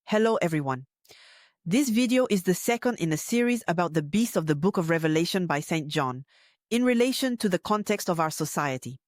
Hello everyone. This video is the second in a series about the beast of the book of Revelation by St. John, in relation to the context of our society.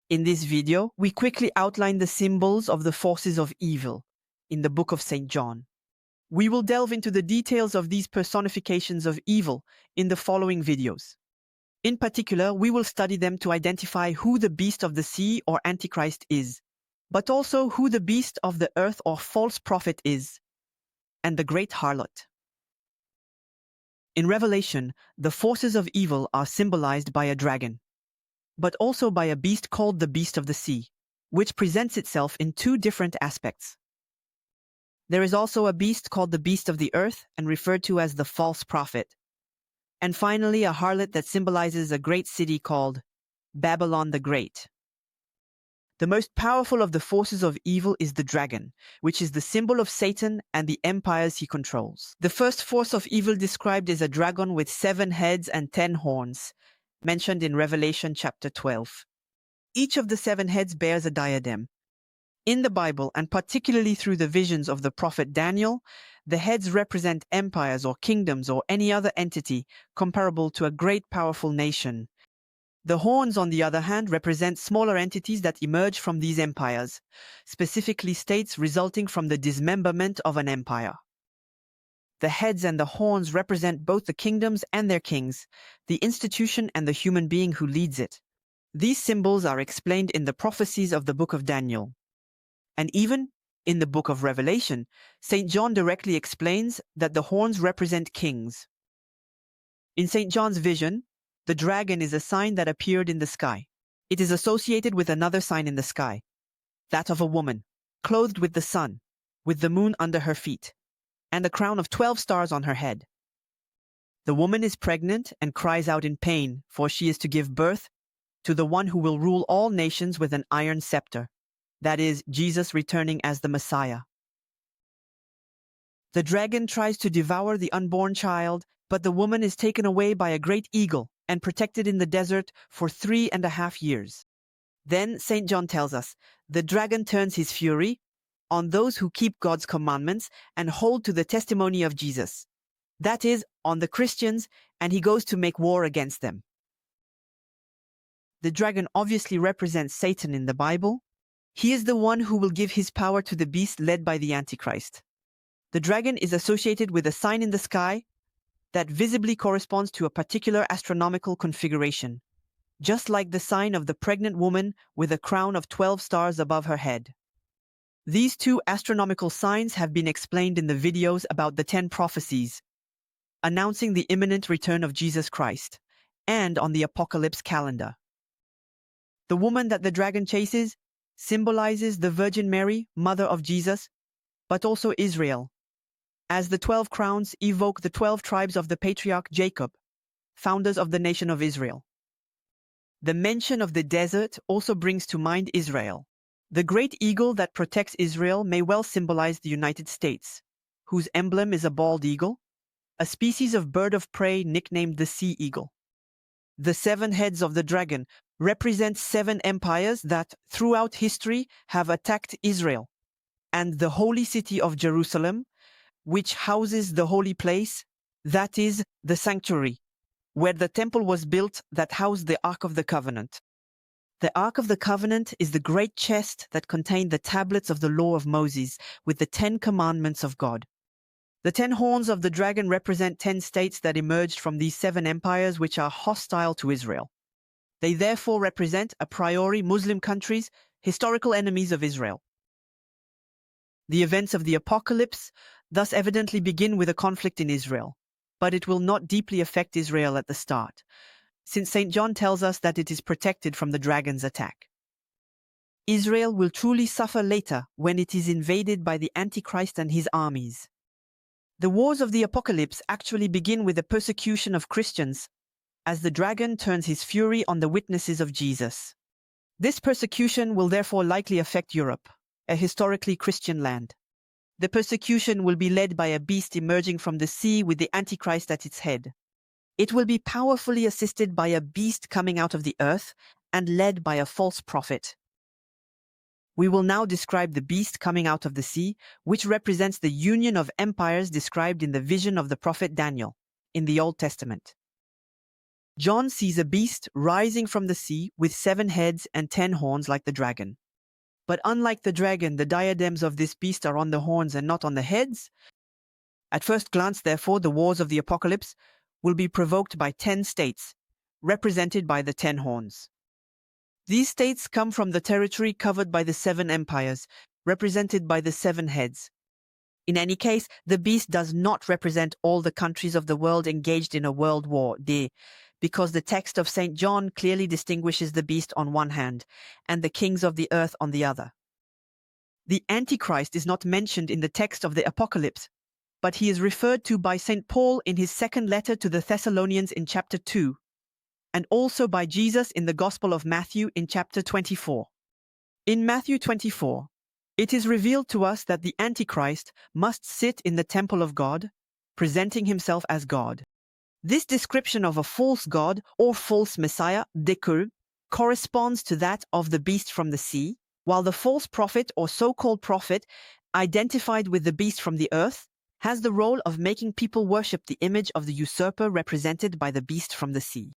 In this video, we quickly outline the symbols of the forces of evil in the book of St. John. We will delve into the details of these personifications of evil in the following videos. In particular, we will study them to identify who the beast of the sea or Antichrist is, but also who the beast of the earth or false prophet is, and the great harlot. In Revelation, the forces of evil are symbolized by a dragon, but also by a beast called the beast of the sea, which presents itself in two different aspects. There is also a beast called the beast of the earth and referred to as the false prophet. And finally, a harlot that symbolizes a great city called Babylon the Great. The most powerful of the forces of evil is the dragon, which is the symbol of Satan and the empires he controls. The first force of evil described is a dragon with 7 heads and 10 horns, mentioned in Revelation chapter 12. Each of the 7 heads bears a diadem. In the Bible, and particularly through the visions of the prophet Daniel, the heads represent empires or kingdoms or any other entity comparable to a great powerful nation. The horns, on the other hand, represent smaller entities that emerge from these empires, specifically states resulting from the dismemberment of an empire. The heads and the horns represent both the kingdoms and their kings, the institution and the human being who leads it. These symbols are explained in the prophecies of the book of Daniel. And even in the book of Revelation, St. John directly explains that the horns represent kings. In St. John's vision, the dragon is a sign that appeared in the sky. It is associated with another sign in the sky, that of a woman, clothed with the sun, with the moon under her feet, and a crown of 12 stars on her head. The woman is pregnant and cries out in pain, for she is to give birth to the one who will rule all nations with an iron scepter, that is, Jesus returning as the Messiah. The dragon tries to devour the unborn child, but the woman is taken away by a great eagle and protected in the desert for 3.5 years. Then, St. John tells us, the dragon turns his fury on those who keep God's commandments and hold to the testimony of Jesus. That is, on the Christians, and he goes to make war against them. The dragon obviously represents Satan in the Bible. He is the one who will give his power to the beast led by the Antichrist. The dragon is associated with a sign in the sky that visibly corresponds to a particular astronomical configuration, just like the sign of the pregnant woman with a crown of 12 stars above her head. These two astronomical signs have been explained in the videos about the 10 prophecies, announcing the imminent return of Jesus Christ, and on the Apocalypse calendar. The woman that the dragon chases symbolizes the Virgin Mary, mother of Jesus, but also Israel, as the 12 crowns evoke the 12 tribes of the patriarch Jacob, founders of the nation of Israel. The mention of the desert also brings to mind Israel. The great eagle that protects Israel may well symbolize the United States, whose emblem is a bald eagle, a species of bird of prey nicknamed the sea eagle. The 7 heads of the dragon represent 7 empires that, throughout history, have attacked Israel, and the holy city of Jerusalem, which houses the holy place, that is, the sanctuary, where the temple was built that housed the Ark of the Covenant. The Ark of the Covenant is the great chest that contained the tablets of the law of Moses with the 10 commandments of God. The 10 horns of the dragon represent 10 states that emerged from these 7 empires which are hostile to Israel. They therefore represent, a priori, Muslim countries, historical enemies of Israel. The events of the Apocalypse thus evidently begin with a conflict in Israel, but it will not deeply affect Israel at the start, since St. John tells us that it is protected from the dragon's attack. Israel will truly suffer later when it is invaded by the Antichrist and his armies. The wars of the Apocalypse actually begin with the persecution of Christians, as the dragon turns his fury on the witnesses of Jesus. This persecution will therefore likely affect Europe, a historically Christian land. The persecution will be led by a beast emerging from the sea with the Antichrist at its head. It will be powerfully assisted by a beast coming out of the earth and led by a false prophet. We will now describe the beast coming out of the sea, which represents the union of empires described in the vision of the prophet Daniel in the Old Testament. John sees a beast rising from the sea with 7 heads and 10 horns like the dragon. But unlike the dragon, the diadems of this beast are on the horns and not on the heads. At first glance, therefore, the wars of the apocalypse will be provoked by 10 states, represented by the 10 horns. These states come from the territory covered by the 7 empires, represented by the 7 heads. In any case, the beast does not represent all the countries of the world engaged in a world war, because the text of St. John clearly distinguishes the beast on one hand and the kings of the earth on the other. The Antichrist is not mentioned in the text of the Apocalypse, but he is referred to by St. Paul in his second letter to the Thessalonians in chapter 2, and also by Jesus in the Gospel of Matthew in chapter 24. In Matthew 24, it is revealed to us that the Antichrist must sit in the temple of God, presenting himself as God. This description of a false god or false messiah, décul, corresponds to that of the beast from the sea, while the false prophet or so-called prophet, identified with the beast from the earth, has the role of making people worship the image of the usurper represented by the beast from the sea.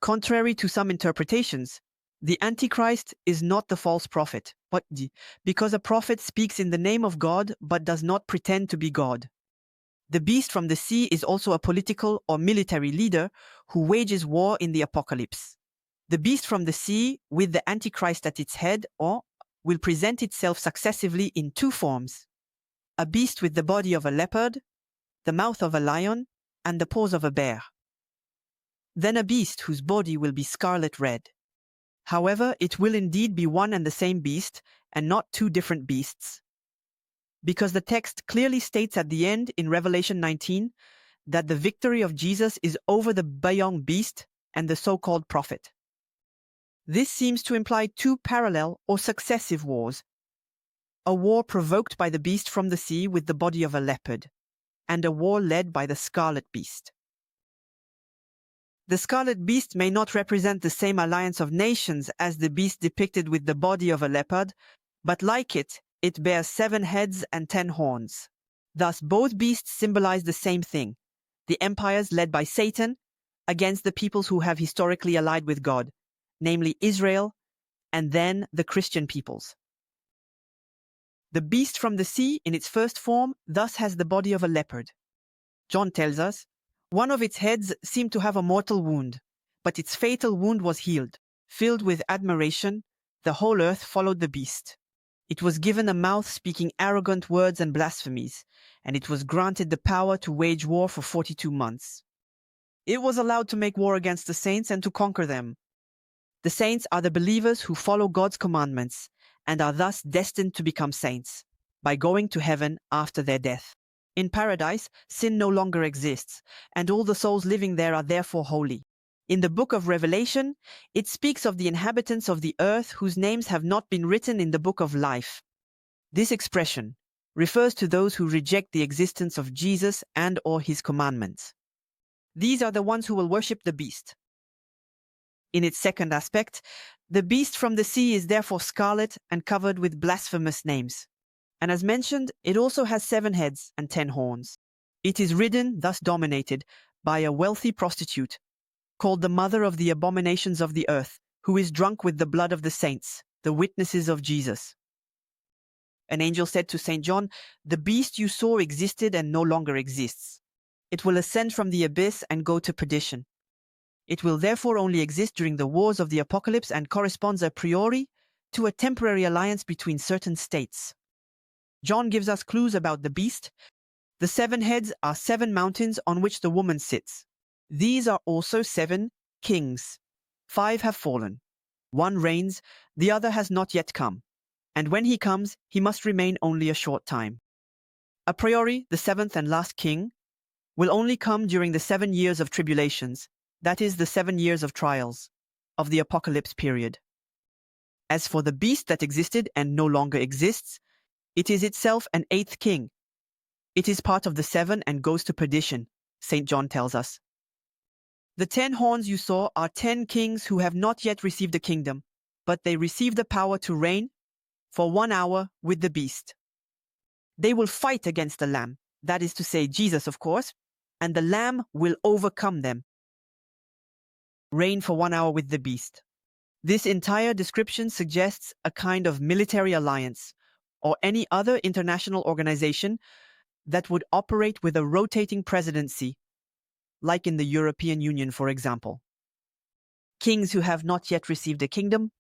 Contrary to some interpretations, the Antichrist is not the false prophet, because a prophet speaks in the name of God but does not pretend to be God. The beast from the sea is also a political or military leader who wages war in the apocalypse. The beast from the sea, with the Antichrist at its head, will present itself successively in 2 forms: a beast with the body of a leopard, the mouth of a lion, and the paws of a bear. Then a beast whose body will be scarlet red. However, it will indeed be one and the same beast, and not 2 different beasts. Because the text clearly states at the end in Revelation 19 that the victory of Jesus is over the Beyong beast and the so-called prophet. This seems to imply 2 parallel or successive wars: a war provoked by the beast from the sea with the body of a leopard, and a war led by the scarlet beast. The scarlet beast may not represent the same alliance of nations as the beast depicted with the body of a leopard, but like it bears 7 heads and 10 horns. Thus, both beasts symbolize the same thing: the empires led by Satan against the peoples who have historically allied with God, namely Israel, and then the Christian peoples. The beast from the sea, in its first form, thus has the body of a leopard. John tells us, one of its heads seemed to have a mortal wound, but its fatal wound was healed. Filled with admiration, the whole earth followed the beast. It was given a mouth speaking arrogant words and blasphemies, and it was granted the power to wage war for 42 months. It was allowed to make war against the saints and to conquer them. The saints are the believers who follow God's commandments and are thus destined to become saints by going to heaven after their death. In paradise, sin no longer exists, and all the souls living there are therefore holy. In the book of Revelation, it speaks of the inhabitants of the earth whose names have not been written in the book of life. This expression refers to those who reject the existence of Jesus and/or his commandments. These are the ones who will worship the beast. In its second aspect, the beast from the sea is therefore scarlet and covered with blasphemous names. And as mentioned, it also has 7 heads and 10 horns. It is ridden, thus dominated, by a wealthy prostitute, called the mother of the abominations of the earth, who is drunk with the blood of the saints, the witnesses of Jesus. An angel said to St. John, "The beast you saw existed and no longer exists. It will ascend from the abyss and go to perdition. It will therefore only exist during the wars of the apocalypse and corresponds a priori to a temporary alliance between certain states." John gives us clues about the beast. The 7 heads are 7 mountains on which the woman sits. These are also 7 kings. 5 have fallen. 1 reigns, the other has not yet come. And when he comes, he must remain only a short time. A priori, the 7th and last king will only come during the 7 years of tribulations, that is, the 7 years of trials, of the apocalypse period. As for the beast that existed and no longer exists, it is itself an 8th king. It is part of the 7 and goes to perdition, St. John tells us. The 10 horns you saw are 10 kings who have not yet received a kingdom, but they receive the power to reign for 1 hour with the beast. They will fight against the Lamb, that is to say, Jesus, of course, and the Lamb will overcome them. Reign for 1 hour with the beast. This entire description suggests a kind of military alliance or any other international organization that would operate with a rotating presidency, like in the European Union, for example. Kings who have not yet received a kingdom.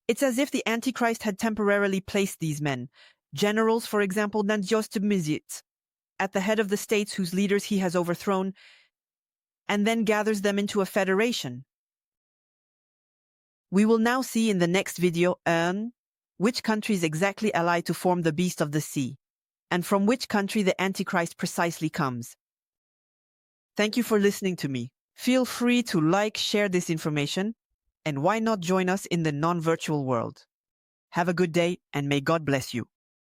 It's as if the Antichrist had temporarily placed these men, generals, for example, at the head of the states whose leaders he has overthrown, and then gathers them into a federation. We will now see in the next video which countries exactly ally to form the beast of the sea, and from which country the Antichrist precisely comes. Thank you for listening to me. Feel free to like, share this information, and why not join us in the non-virtual world? Have a good day, and may God bless you.